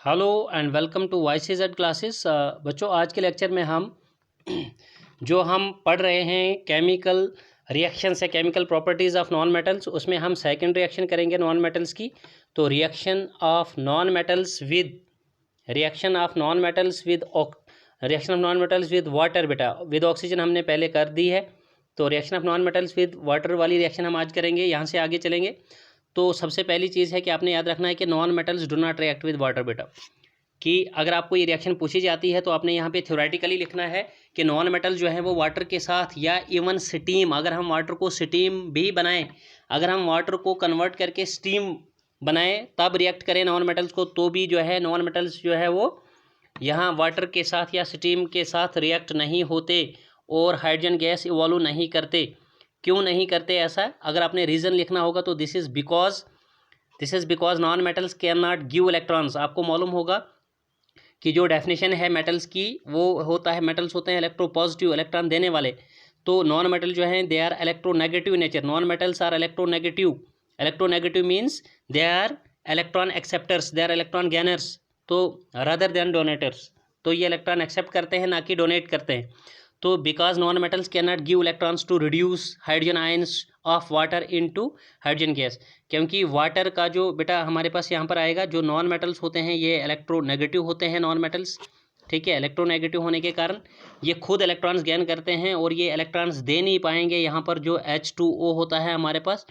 Hello and welcome to YCZ classes. बच्चों, आज के लेक्चर में हम जो हम पढ़ रहे हैं केमिकल रिएक्शंस है, chemical properties of non metals, उसमें हम सेकंड रिएक्शन करेंगे नॉन मेटल्स की। तो reaction of non metals with water, बेटा विद ऑक्सीजन हमने पहले कर दी है। तो reaction of non metals with water वाली रिएक्शन हम आज करेंगे। यहाँ से आगे चलेंगे तो सबसे पहली चीज़ है कि आपने याद रखना है कि non metals do not react with water, बेटा। कि अगर आपको ये रिएक्शन पूछी जाती है तो आपने यहाँ पे थ्योरेटिकली लिखना है कि नॉन मेटल जो है वो वाटर के साथ या इवन स्टीम, अगर हम वाटर को स्टीम भी बनाएं, अगर हम वाटर को कन्वर्ट करके स्टीम बनाएं तब रिएक्ट करें नॉन मेटल्स को, तो भी जो है नॉन मेटल्स जो है वो यहाँ वाटर के साथ या स्टीम के साथ रिएक्ट नहीं होते और हाइड्रोजन गैस इवॉल्व नहीं करते। क्यों नहीं करते ऐसा, अगर आपने रीज़न लिखना होगा तो this is because non metals can not give electrons. आपको मालूम होगा कि जो डेफिनेशन है मेटल्स की वो होता है, मेटल्स होते हैं इलेक्ट्रोपॉजिटिव, इलेक्ट्रॉन देने वाले। तो नॉन मेटल जो हैं they are electronegative nature. Non metals are electronegative means they are electron acceptors, they are electron gainers, तो रादर देन डोनेटर्स। तो ये इलेक्ट्रॉन एक्सेप्ट करते हैं, ना कि डोनेट करते हैं। तो because non metals can not give electrons to reduce hydrogen ions of water into hydrogen gas. क्योंकि वाटर का जो बेटा हमारे पास यहाँ पर आएगा, जो नॉन मेटल्स होते हैं ये इलेक्ट्रोनेगेटिव होते हैं नॉन मेटल्स, ठीक है। इलेक्ट्रोनेगेटिव होने के कारण ये खुद इलेक्ट्रॉन्स गेन करते हैं और ये इलेक्ट्रॉन्स दे नहीं पाएंगे। यहाँ पर जो H2O होता है हमारे पास,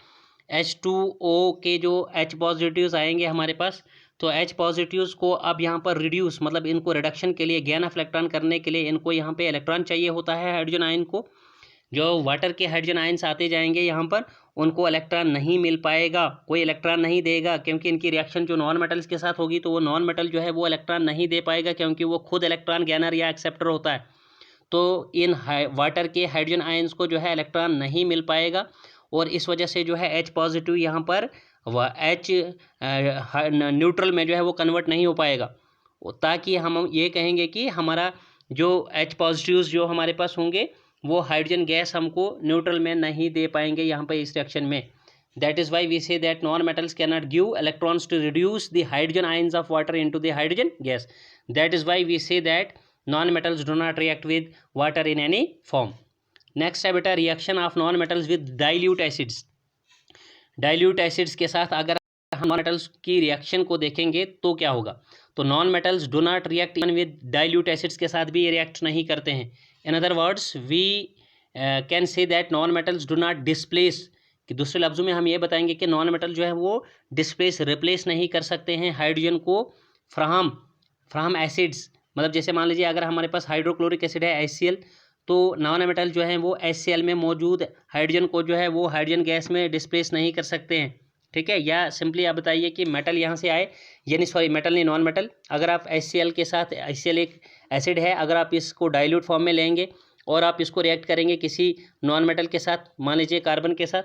H2O के जो H पॉजिटिव्स आएंगे हमारे पास, तो H पॉजिटिव्स को अब यहाँ पर रिड्यूस, मतलब इनको रिडक्शन के लिए, गेन ऑफ इलेक्ट्रॉन करने के लिए इनको यहाँ पे इलेक्ट्रॉन चाहिए होता है हाइड्रोजन आयन को। जो वाटर के हाइड्रोजन आयंस आते जाएंगे यहाँ पर, उनको इलेक्ट्रॉन नहीं मिल पाएगा, कोई इलेक्ट्रॉन नहीं देगा, क्योंकि इनकी रिएक्शन जो नॉन मेटल्स के साथ होगी तो वो नॉन मेटल जो है वो इलेक्ट्रॉन नहीं दे पाएगा, क्योंकि वो खुद इलेक्ट्रॉन गेनर या एक्सेप्टर होता है। तो इन वाटर के हाइड्रोजन आयंस को जो है इलेक्ट्रॉन नहीं मिल पाएगा और इस वजह से जो है H पॉजिटिव यहाँ पर H न्यूट्रल में जो है वो कन्वर्ट नहीं हो पाएगा। ताकि हम ये कहेंगे कि हमारा जो H पॉजिटिव्स जो हमारे पास होंगे वो हाइड्रोजन गैस हमको न्यूट्रल में नहीं दे पाएंगे यहाँ पर इस रिएक्शन में। That is why we say that non metals can not give electrons to reduce the hydrogen ions of water into the hydrogen gas. That is why we say that non metals do not react with water in any form. Next है बेटा reaction of non metals with dilute acids. Dilute acids के साथ अगर हम non metals की reaction को देखेंगे तो क्या होगा, तो non metals do not react even with dilute acids के साथ भी ये रिएक्ट नहीं करते हैं। In other words we can say that non metals do not displace, कि दूसरे लफ्ज़ों में हम ये बताएंगे कि नॉन मेटल जो है वो डिस्प्लेस, रिप्लेस नहीं कर सकते हैं हाइड्रोजन को फ्राम एसिड्स। मतलब जैसे मान लीजिए अगर हमारे पास हाइड्रोक्लोरिक एसिड है HCl, तो नॉन मेटल जो है वो HCl में मौजूद हाइड्रोजन को जो है वो हाइड्रोजन गैस में डिस्प्लेस नहीं कर सकते हैं, ठीक है। या सिंपली आप बताइए कि मेटल यहाँ से आए, यानी सॉरी मेटल नहीं, नॉन मेटल, अगर आप HCl के साथ, HCl एक एसिड है, अगर आप इसको डाइल्यूट फॉर्म में लेंगे और आप इसको रिएक्ट करेंगे किसी नॉन मेटल के साथ, मान लीजिए कार्बन के साथ,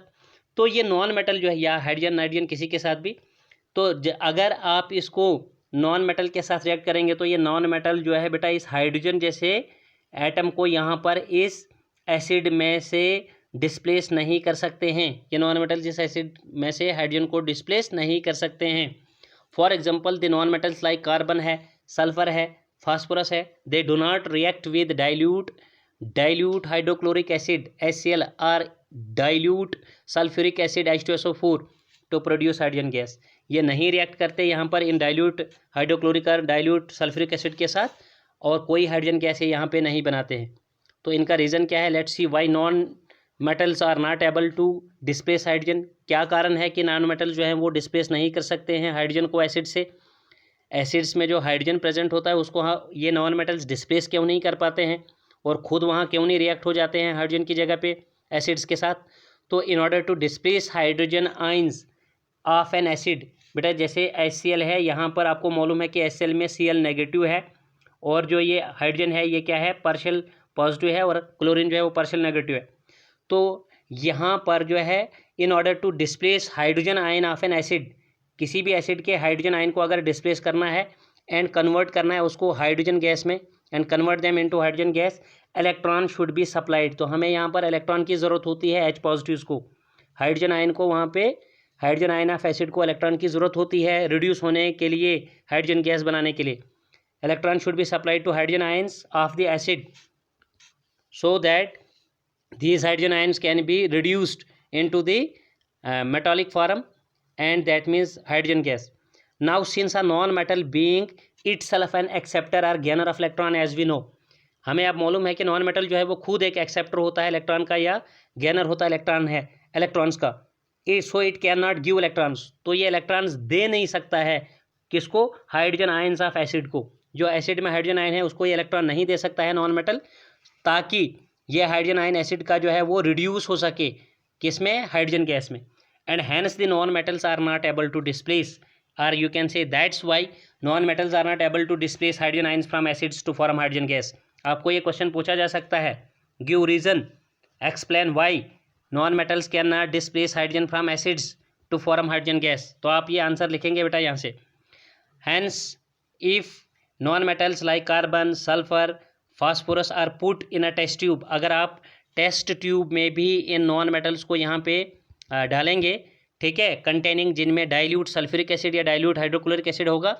तो ये नॉन मेटल जो है, या हाइड्रोजन नाइट्रोजन किसी के साथ भी, तो अगर आप इसको नॉन मेटल के साथ रिएक्ट करेंगे तो ये नॉन मेटल जो है बेटा इस हाइड्रोजन जैसे एटम को यहाँ पर इस एसिड में से डिस्प्लेस नहीं कर सकते हैं। ये नॉन मेटल जिस एसिड में से हाइड्रोजन को डिस्प्लेस नहीं कर सकते हैं। For example the non metals like carbon है, सल्फर है, फास्फोरस है, they do not react with dilute hydrochloric acid HCl और dilute sulphuric acid H2SO4 to produce hydrogen gas. ये नहीं रिएक्ट करते यहाँ पर इन डाइल्यूट हाइड्रोक्लोरिक और डाइल्यूट सल्फ्यूरिक एसिड के साथ, और कोई हाइड्रोजन गैस यहाँ पे नहीं बनाते हैं। तो इनका रीज़न क्या है, let's see why non metals are not able to displace hydrogen. क्या कारण है कि नॉन मेटल जो है वो डिस्प्लेस नहीं कर सकते हैं हाइड्रोजन को एसिड से। एसिड्स में जो हाइड्रोजन प्रेजेंट होता है उसको ये नॉन मेटल्स डिस्प्लेस क्यों नहीं कर पाते हैं और ख़ुद वहाँ क्यों नहीं रिएक्ट हो जाते हैं हाइड्रोजन की जगह पे एसिड्स के साथ। तो in order to displace hydrogen ions of an acid, बेटा जैसे HCl है, यहाँ पर आपको मालूम है कि HCl में Cl नेगेटिव है और जो ये हाइड्रोजन है ये क्या है, पार्शियल पॉजिटिव है, और क्लोरीन जो है वो पार्शियल नेगेटिव है। तो यहाँ पर जो है in order to displace hydrogen ion of an acid, किसी भी एसिड के हाइड्रोजन आयन को अगर डिस्प्लेस करना है एंड कन्वर्ट करना है उसको हाइड्रोजन गैस में, and convert them into hydrogen gas, electron should be supplied. तो हमें यहाँ पर इलेक्ट्रॉन की ज़रूरत होती है H पॉजिटिव्स को, हाइड्रोजन आयन को वहाँ पे हाइड्रोजन आयन ऑफ एसिड को इलेक्ट्रॉन की ज़रूरत होती है रिड्यूस होने के लिए, हाइड्रोजन गैस बनाने के लिए। Electron should be supplied to hydrogen ions of the acid so that these hydrogen ions can be reduced into the metallic form, and that means hydrogen gas. Now since a non-metal being itself an acceptor or gainer of electron as we know, हमें अब मालूम है कि non metal जो है वो खुद एक एक्सेप्टर होता है इलेक्ट्रॉन का या गेनर होता है इलेक्ट्रॉन्स का। So it can not give electrons, तो ये इलेक्ट्रॉन्स दे नहीं सकता है किसको, हाइड्रोजन आयंस ऑफ एसिड को। जो एसिड में हाइड्रोजन आयन है उसको ये इलेक्ट्रॉन नहीं दे सकता है नॉन मेटल, ताकि ये हाइड्रोजन आयन एसिड का जो है वो रिड्यूस हो सके किसमें, हाइड्रोजन गैस में। And hence the non metals are not able to displace, और you can say that's why non metals are not able to displace hydrogen ions from acids to form hydrogen gas. आपको ये question पूछा जा सकता है, give reason, explain why non metals can not displace hydrogen from acids to form hydrogen gas. तो आप ये answer लिखेंगे बेटा यहाँ से, hence if non metals like carbon, sulphur, phosphorus are put in a test tube, अगर आप test tube में भी इन नॉन मेटल्स को यहाँ पे डालेंगे, ठीक है, कंटेनिंग जिनमें डाइल्यूट सल्फ्यूरिक एसिड या डाइल्यूट हाइड्रोक्लोरिक एसिड होगा,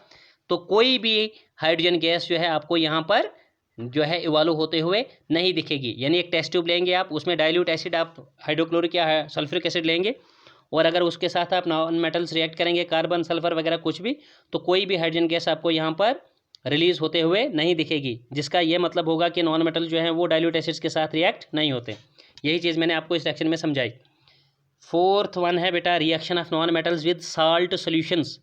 तो कोई भी हाइड्रोजन गैस जो है आपको यहाँ पर जो है इवॉल्व होते हुए नहीं दिखेगी। यानी एक टेस्ट ट्यूब लेंगे आप, उसमें डाइल्यूट एसिड आप हाइड्रोक्लोरिक या सल्फ्यूरिक एसिड लेंगे, और अगर उसके साथ आप नॉन मेटल्स रिएक्ट करेंगे, कार्बन, सल्फर वगैरह कुछ भी, तो कोई भी हाइड्रोजन गैस आपको यहाँ पर रिलीज होते हुए नहीं दिखेगी, जिसका ये मतलब होगा कि नॉन मेटल जो है वो डाइल्यूट एसिड्स के साथ रिएक्ट नहीं होते। यही चीज़ मैंने आपको इस सेक्शन में समझाई। फोर्थ वन है बेटा reaction of non metals with salt solutions.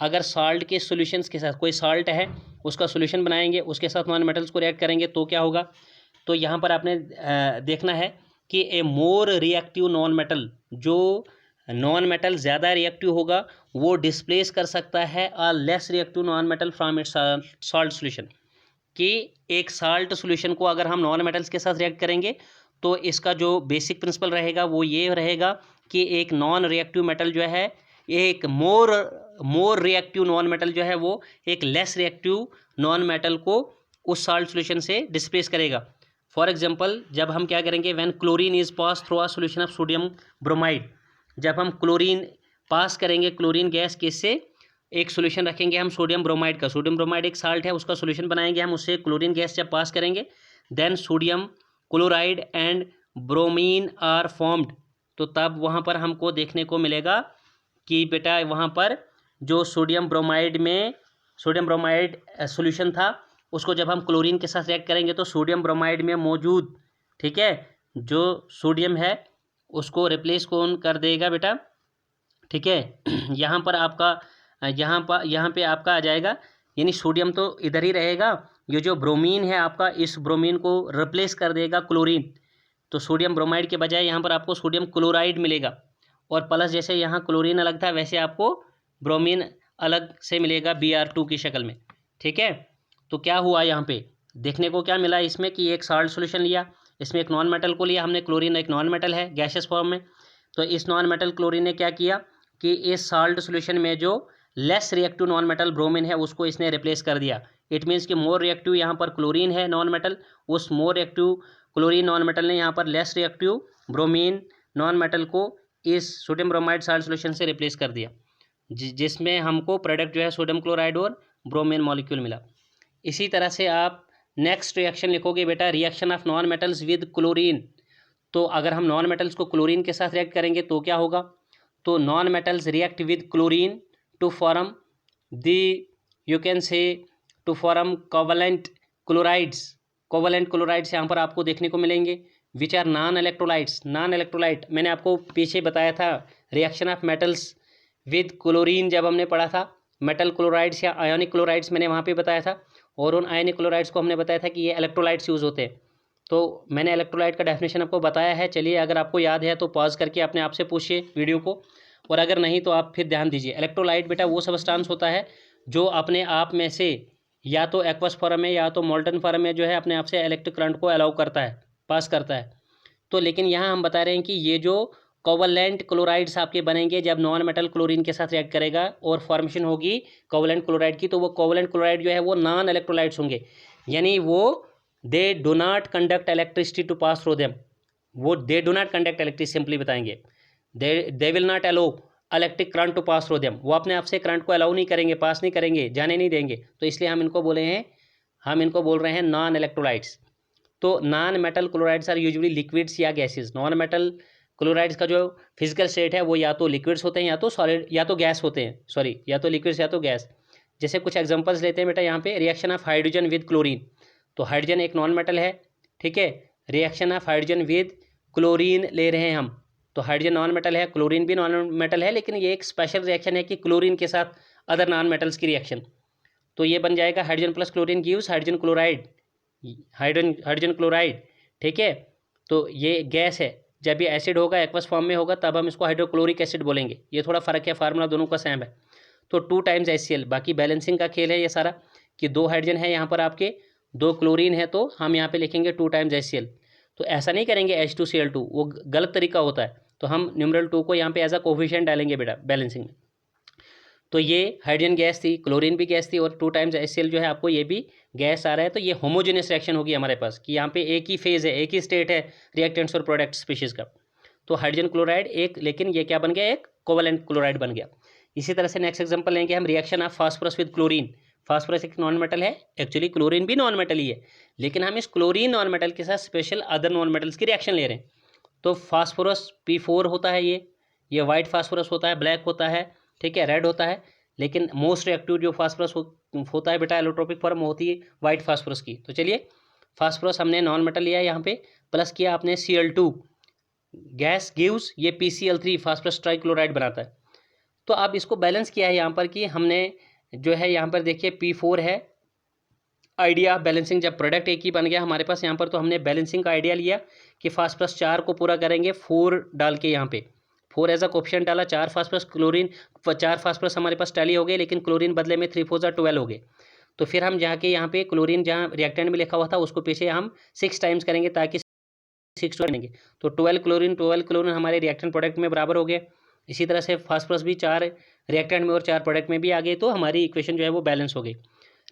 अगर साल्ट के सॉल्यूशंस के साथ, कोई साल्ट है उसका सॉल्यूशन बनाएंगे, उसके साथ नॉन मेटल्स को रिएक्ट करेंगे तो क्या होगा। तो यहाँ पर आपने देखना है कि ए मोर रिएक्टिव नॉन मेटल, जो नॉन मेटल ज़्यादा रिएक्टिव होगा वो डिस्प्लेस कर सकता है और less reactive non metal from its salt solution. कि एक साल्ट सॉल्यूशन को अगर हम नॉन मेटल्स के साथ रिएक्ट करेंगे तो इसका जो बेसिक प्रिंसिपल रहेगा वो ये रहेगा कि एक नॉन रिएक्टिव मेटल जो है, एक मोर रिएक्टिव नॉन मेटल जो है वो एक लेस रिएक्टिव नॉन मेटल को उस साल्ट सॉल्यूशन से डिस्प्लेस करेगा। फॉर एग्जांपल, जब हम क्या करेंगे, when chlorine is pass through a solution of sodium bromide, जब हम क्लोरीन पास करेंगे, क्लोरीन गैस किससे, एक सॉल्यूशन रखेंगे हम सोडियम ब्रोमाइड का, सोडियम ब्रोमाइड एक साल्ट है, उसका सॉल्यूशन बनाएंगे हम, उससे क्लोरीन गैस जब पास करेंगे, then sodium chloride and bromine are formed, तो तब वहाँ पर हमको देखने को मिलेगा कि बेटा वहाँ पर जो सोडियम ब्रोमाइड सॉल्यूशन था, उसको जब हम क्लोरीन के साथ रिएक्ट करेंगे तो सोडियम ब्रोमाइड में मौजूद, ठीक है, जो सोडियम है उसको रिप्लेस कौन कर देगा बेटा, ठीक है। यहाँ पर आपका आ जाएगा, यानी सोडियम तो इधर ही रहेगा, ये जो ब्रोमीन है आपका, इस ब्रोमीन को रिप्लेस कर देगा क्लोरीन, तो सोडियम ब्रोमाइड के बजाय यहाँ पर आपको सोडियम क्लोराइड मिलेगा, और प्लस जैसे यहाँ क्लोरीन अलग था वैसे आपको ब्रोमीन अलग से मिलेगा Br2 की शक्ल में, ठीक है। तो क्या हुआ यहाँ पे, देखने को क्या मिला इसमें कि एक साल्ट सॉल्यूशन लिया, इसमें एक नॉन मेटल को लिया हमने, क्लोरीन एक नॉन मेटल है गैसियस फॉर्म में, तो इस नॉन मेटल क्लोरीन ने क्या किया कि इस साल्ट सॉल्यूशन में जो less reactive non metal bromine है उसको इसने रिप्लेस कर दिया। इट मीन्स कि मोर रिएक्टिव यहाँ पर क्लोरीन है नॉन मेटल, उस more reactive chlorine non metal ने यहाँ पर less reactive bromine non metal को इस सोडियम ब्रोमाइड साल्ट सॉल्यूशन से रिप्लेस कर दिया, जिसमें हमको प्रोडक्ट जो है सोडियम क्लोराइड और ब्रोमीन मॉलिक्यूल मिला। इसी तरह से आप नेक्स्ट रिएक्शन लिखोगे बेटा, reaction of non metals with chlorine. तो अगर हम नॉन मेटल्स को क्लोरीन के साथ रिएक्ट करेंगे तो क्या होगा, तो non metals react with chlorine to form you can say to form covalent chlorides यहाँ पर आपको देखने को मिलेंगे, विच आर नॉन इलेक्ट्रोलाइट। मैंने आपको पीछे बताया था reaction of metals with chlorine जब हमने पढ़ा था, मेटल क्लोराइड्स या आयोनिक क्लोराइड्स मैंने वहाँ पे बताया था, और उन आयोनिक क्लोराइड्स को हमने बताया था कि ये इलेक्ट्रोलाइट्स यूज़ होते हैं। तो मैंने इलेक्ट्रोलाइट का डेफिनेशन आपको बताया है। चलिए अगर आपको याद है तो पॉज करके अपने आप से पूछिए वीडियो को, और अगर नहीं तो आप फिर ध्यान दीजिए। इलेक्ट्रोलाइट बेटा वो सब्सटेंस होता है जो अपने आप में से या तो एक्वस फॉर्म में या तो मोल्टन फॉर्म में जो है अपने आप से इलेक्ट्रिक करंट को अलाउ करता है, पास करता है। तो लेकिन यहाँ हम बता रहे हैं कि ये जो कोवलेंट क्लोराइड्स आपके बनेंगे जब नॉन मेटल क्लोरीन के साथ रिएक्ट करेगा और फॉर्मेशन होगी कोवलेंट क्लोराइड की, तो वो कोवलेंट क्लोराइड जो है वो नॉन इलेक्ट्रोलाइट्स होंगे, यानी वो they do not conduct electricity to pass through them, वो they do not conduct electricity, simply बताएंगे they will not allow electric current to pass through them, वो अपने आप से करंट को अलाउ नहीं करेंगे, पास नहीं करेंगे, जाने नहीं देंगे, तो इसलिए हम इनको बोल रहे हैं नॉन इलेक्ट्रोलाइट्स। तो non metal chlorides are usually liquids या गैसेस। नॉन मेटल क्लोराइड्स का जो फिजिकल स्टेट है वो या तो लिक्विड्स होते हैं या तो सॉलिड या तो गैस होते हैं, सॉरी या तो लिक्विड्स या तो गैस। जैसे कुछ एग्जांपल्स लेते हैं बेटा यहाँ पे, reaction of hydrogen with chlorine. तो हाइड्रोजन एक नॉन मेटल है, ठीक है, reaction of hydrogen with chlorine ले रहे हैं हम, तो हाइड्रोजन नॉन मेटल है, क्लोरीन भी नॉन मेटल है, लेकिन ये एक स्पेशल रिएक्शन है कि क्लोरीन के साथ अदर नॉन मेटल्स की रिएक्शन। तो ये बन जाएगा hydrogen plus chlorine gives hydrogen chloride, hydrogen chloride, ठीक है। तो ये गैस है, जब ये एसिड होगा एक्वस फॉर्म में होगा तब हम इसको हाइड्रोक्लोरिक एसिड बोलेंगे। ये थोड़ा फ़र्क है, फार्मूला दोनों का सेम है। तो 2 टाइम्स HCl, बाकी बैलेंसिंग का खेल है ये सारा, कि 2 हाइड्रोजन है यहाँ पर आपके, 2 क्लोरीन है, तो हम यहाँ पे लिखेंगे 2 टाइम्स HCl। तो ऐसा नहीं करेंगे H2Cl2, वो गलत तरीका होता है। तो हम न्यूमरल 2 को यहाँ पे एज अ कोफिशिएंट डालेंगे बेटा बैलेंसिंग में। तो ये हाइड्रोजन गैस थी, क्लोरीन भी गैस थी, और 2 टाइम्स HCl जो है आपको ये भी गैस आ रहा है। तो ये होमोजेनियस रिएक्शन होगी हमारे पास, कि यहाँ पे एक ही फेज़ है, एक ही स्टेट है रिएक्टेंट्स और प्रोडक्ट स्पीशीज़ का। तो हाइड्रोजन क्लोराइड एक, लेकिन ये क्या बन गया, एक कोवलेंट क्लोराइड बन गया। इसी तरह से नेक्स्ट एग्जांपल लेंगे हम, reaction of phosphorus with chlorine. Phosphorus एक नॉन मेटल है, एक्चुअली क्लोरीन भी नॉन मेटल ही है, लेकिन हम इस क्लोरीन नॉन मेटल के साथ स्पेशल अदर नॉन मेटल्स की रिएक्शन ले रहे हैं। तो फास्फोरस P4 होता है, ये वाइट फास्फोरस होता है, ब्लैक होता है, ठीक है, रेड होता है, लेकिन मोस्ट रिएक्टिव जो फास्फोरस होता है बेटा एलोट्रोपिक फॉर्म होती है वाइट फास्फोरस की। तो चलिए फास्फोरस हमने नॉन मेटल लिया है यहाँ पे, प्लस किया आपने Cl2, गैस गिव्स ये PCl3 फास्फोरस ट्राइक्लोराइड बनाता है। तो अब इसको बैलेंस किया है यहाँ पर, कि हमने जो है यहाँ पर देखिए P4 है, आइडिया बैलेंसिंग, जब प्रोडक्ट एक ही बन गया हमारे पास यहाँ पर, तो हमने बैलेंसिंग का आइडिया लिया कि फास्फोरस 4 को पूरा करेंगे 4 डाल के, यहाँ पे 4 एज अ कोफिशिएंट डाला, 4 फास्फोरस क्लोरीन, 4 फास्फोरस हमारे पास टैली हो गए, लेकिन क्लोरीन बदले में 3 4 12 हो गए। तो फिर हम जाके यहाँ पे क्लोरीन जहाँ रिएक्टेंट में लिखा हुआ था उसको पीछे हम 6 टाइम्स करेंगे, ताकि 6 बनेंगे। तो 12 क्लोरीन हमारे रिएक्टेंट प्रोडक्ट में बराबर हो गए। इसी तरह से फास्फोरस भी 4 रिएक्टेंट में और 4 प्रोडक्ट में भी आ गए, तो हमारी इक्वेशन जो है वो बैलेंस हो गई।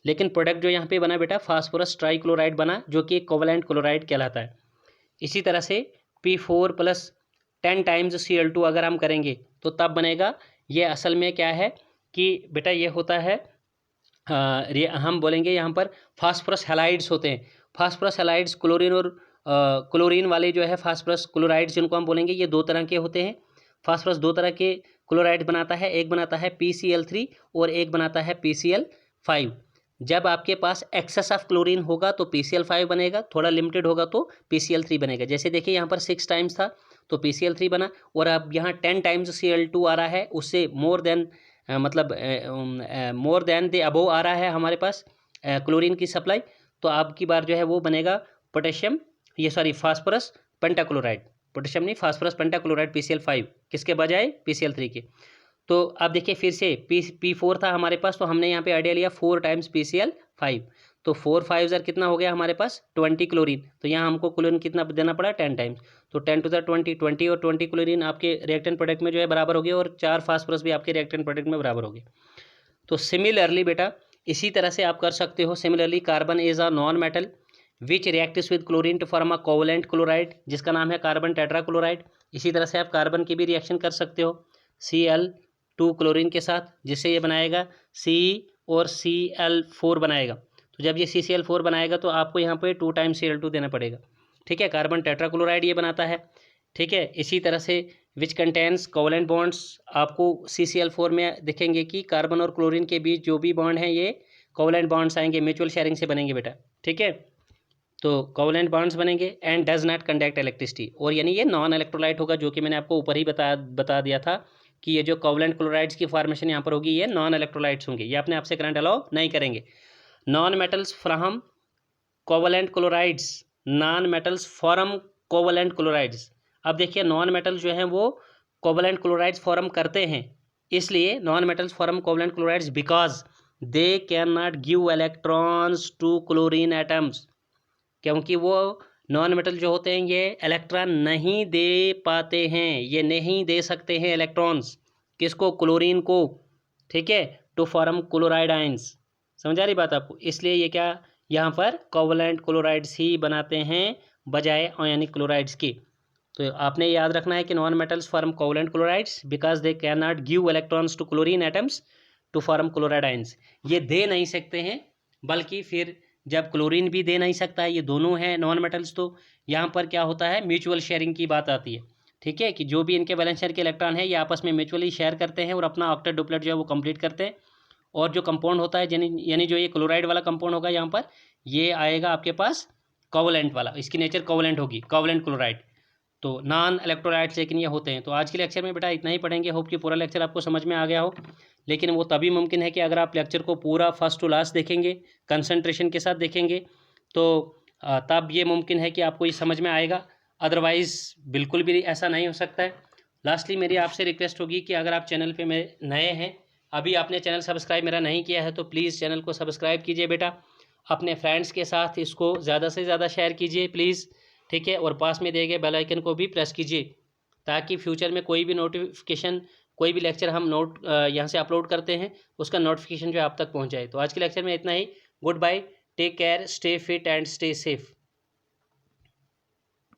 लेकिन प्रोडक्ट जो यहाँ पे बना बेटा फास्फोरस ट्राइक्लोराइड बना, जो कि एक कोवलेंट क्लोराइड कहलाता है। इसी तरह से P4 प्लस 10 टाइम्स Cl2 अगर हम करेंगे तो तब बनेगा, ये असल में क्या है कि बेटा ये होता है, हम बोलेंगे यहाँ पर फास्फोरस हैलाइड्स होते हैं। फास्फोरस हैलाइड्स क्लोरीन और क्लोरीन वाले जो है फास्फोरस क्लोराइड्स जिनको हम बोलेंगे, ये 2 तरह के होते हैं। फास्फोरस 2 तरह के क्लोराइड बनाता है, एक बनाता है PCl3 और एक बनाता है PCl5। जब आपके पास एक्सेस ऑफ क्लोरीन होगा तो PCl5 बनेगा, थोड़ा लिमिटेड होगा तो PCl3 बनेगा। जैसे देखिए यहाँ पर 6 टाइम्स था तो PCl3 बना, और अब यहाँ 10 टाइम्स Cl2 आ रहा है, उससे more than more than the above आ रहा है हमारे पास क्लोरीन की सप्लाई। तो आपकी बार जो है वो बनेगा पोटेशियम, ये सॉरी फास्फोरस पेंटाक्लोराइड, पोटेशियम नहीं फास्फोरस पेंटाक्लोराइड PCl5, किसके बजाय PCl3 के। तो अब देखिए फिर से P4 था हमारे पास, तो हमने यहाँ पे आइडिया लिया 4 टाइम्स PCl5, तो 4 5 कितना हो गया हमारे पास 20 क्लोरीन। तो यहाँ हमको क्लोरीन कितना देना पड़ा 10 टाइम्स, तो 10 टू द 20 और 20 क्लोरीन आपके रिएक्टेंट प्रोडक्ट में जो है बराबर हो गया, और 4 फास्फोरस भी आपके रिएक्टेंट प्रोडक्ट में बराबर हो गए। तो सिमिलरली बेटा इसी तरह से आप कर सकते हो। Similarly carbon is a non metal which reacts with chlorine to form a covalent chloride, जिसका नाम है कार्बन टेट्राक्लोराइड। इसी तरह से आप कार्बन की भी रिएक्शन कर सकते हो Cl2 क्लोरीन के साथ, जिससे ये बनाएगा C और Cl4 बनाएगा। तो जब ये CCl4 बनाएगा तो आपको यहाँ पे 2 टाइम्स Cl2 देना पड़ेगा, ठीक है। कार्बन टेट्राक्लोराइड ये बनाता है, ठीक है। इसी तरह से विच कंटेंस कोवलेंट बॉन्ड्स, आपको CCl4 में दिखेंगे कि कार्बन और क्लोरीन के बीच जो भी बॉन्ड हैं ये कोवलेंट बॉन्ड्स आएंगे, म्यूचुअल शेयरिंग से बनेंगे बेटा, ठीक है। तो कोवलेंट बॉन्ड्स बनेंगे and does not conduct electricity, और यानी ये नॉन इलेक्ट्रोलाइट होगा, जो कि मैंने आपको ऊपर ही बता दिया था कि ये जो कोवलेंट क्लोराइड्स की फॉर्मेशन यहाँ पर होगी ये नॉन इलेक्ट्रोलाइट्स होंगे, ये अपने आप से करंट अलाउ नहीं करेंगे। Non metals from covalent chlorides, non metals form covalent chlorides. अब देखिए नॉन मेटल जो हैं वो कोवलेंट क्लोराइड्स फॉर्म करते हैं, इसलिए non metals form covalent chlorides because they can not give electrons to chlorine atoms, क्योंकि वो नॉन मेटल जो होते हैं ये इलेक्ट्रॉन नहीं दे पाते हैं, ये नहीं दे सकते हैं इलेक्ट्रॉन्स, किसको, क्लोरीन को, ठीक है, टू फॉर्म क्लोराइड आयंस। समझ आ रही बात आपको, इसलिए ये क्या यहाँ पर कोवलेंट क्लोराइड्स ही बनाते हैं बजाय आयनिक क्लोराइड्स की। तो आपने याद रखना है कि non metals form covalent chlorides because they can not give electrons to chlorine atoms to form chloride ions. ये दे नहीं सकते हैं, बल्कि फिर जब क्लोरीन भी दे नहीं सकता है, ये दोनों हैं नॉन मेटल्स, तो यहाँ पर क्या होता है, म्यूचुअल शेयरिंग की बात आती है। ठीक है, कि जो भी इनके वैलेंस शेयर के इलेक्ट्रॉन है ये आपस में म्यूचुअली शेयर करते हैं और अपना ऑक्टेट डुप्लेट जो है वो कंप्लीट करते हैं। और जो कंपाउंड होता है यानी जो ये क्लोराइड वाला कंपाउंड होगा यहाँ पर, ये आएगा आपके पास कोवलेंट वाला, इसकी नेचर कोवलेंट होगी, कोवलेंट क्लोराइड। तो नॉन इलेक्ट्रोलाइट्स लेकिन ये होते हैं। तो आज के लेक्चर में बेटा इतना ही पढ़ेंगे। होप कि पूरा लेक्चर आपको समझ में आ गया हो, लेकिन वो तभी मुमकिन है कि अगर आप लेक्चर को पूरा फर्स्ट टू लास्ट देखेंगे, कंसंट्रेशन के साथ देखेंगे, तो तब ये मुमकिन है कि आपको ये समझ में आएगा, अदरवाइज़ बिल्कुल भी ऐसा नहीं हो सकता है। लास्टली मेरी आपसे रिक्वेस्ट होगी कि अगर आप चैनल पे मेरे नए हैं, अभी आपने चैनल सब्सक्राइब मेरा नहीं किया है, तो प्लीज़ चैनल को सब्सक्राइब कीजिए बेटा, अपने फ्रेंड्स के साथ इसको ज़्यादा से ज़्यादा शेयर कीजिए प्लीज़। ठीक है, और पास में दिए गए बेल आइकन को भी प्रेस कीजिए, ताकि फ्यूचर में कोई भी नोटिफिकेशन, कोई भी लेक्चर हम यहाँ से अपलोड करते हैं, उसका नोटिफिकेशन जो है आप तक पहुँच जाए। तो आज के लेक्चर में इतना ही। Goodbye, take care, stay fit and stay safe.